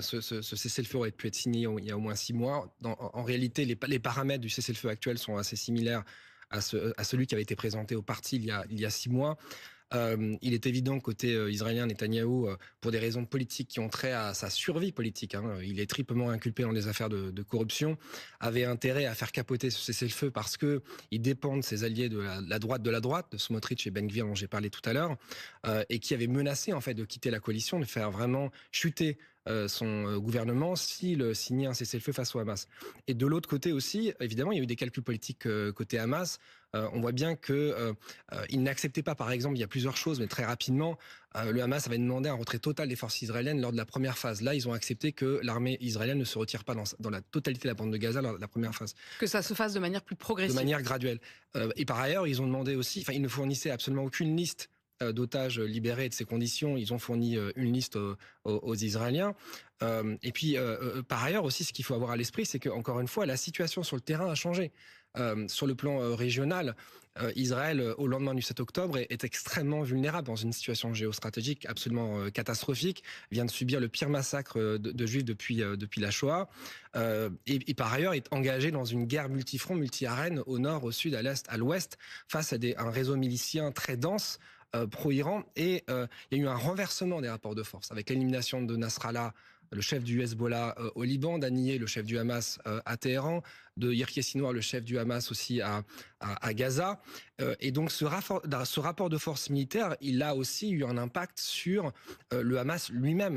ce cessez-le-feu aurait pu être signé il y a au moins 6 mois. En réalité, les paramètres du cessez-le-feu actuel sont assez similaires à celui qui avait été présenté aux parties il y a 6 mois. Il est évident côté israélien, Netanyahou, pour des raisons politiques qui ont trait à sa survie politique, il est triplement inculpé dans des affaires de corruption, avait intérêt à faire capoter ce cessez-le-feu parce que il dépend de ses alliés de la droite, de Smotrich et Ben Gvir dont j'ai parlé tout à l'heure, et qui avait menacé en fait de quitter la coalition, de faire vraiment chuter son gouvernement s'il signait un cessez-le-feu face au Hamas. Et de l'autre côté aussi, évidemment, il y a eu des calculs politiques côté Hamas. On voit bien que il n'acceptait pas, par exemple, il y a plusieurs choses, mais très rapidement, le Hamas avait demandé un retrait total des forces israéliennes lors de la première phase. Là, ils ont accepté que l'armée israélienne ne se retire pas dans la totalité de la bande de Gaza lors de la première phase. Que ça se fasse de manière plus progressive. De manière graduelle. Et par ailleurs, ils ont demandé aussi, ils ne fournissaient absolument aucune liste d'otages libérés et de ces conditions. Ils ont fourni une liste aux Israéliens. Et puis, par ailleurs aussi, ce qu'il faut avoir à l'esprit, c'est que encore une fois, la situation sur le terrain a changé. Sur le plan régional, Israël, au lendemain du 7 octobre, est extrêmement vulnérable dans une situation géostratégique absolument catastrophique. Vient de subir le pire massacre de Juifs depuis la Shoah. Et par ailleurs, est engagé dans une guerre multifront, multi-arène, au nord, au sud, à l'est, à l'ouest, face à un réseau milicien très dense, pro-Iran. Et il y a eu un renversement des rapports de force, avec l'élimination de Nasrallah, le chef du Hezbollah au Liban, d'Haniyeh, le chef du Hamas à Téhéran, de Yirkeh Sinwar, le chef du Hamas aussi à Gaza. Et donc ce rapport de force militaire, il a aussi eu un impact sur le Hamas lui-même.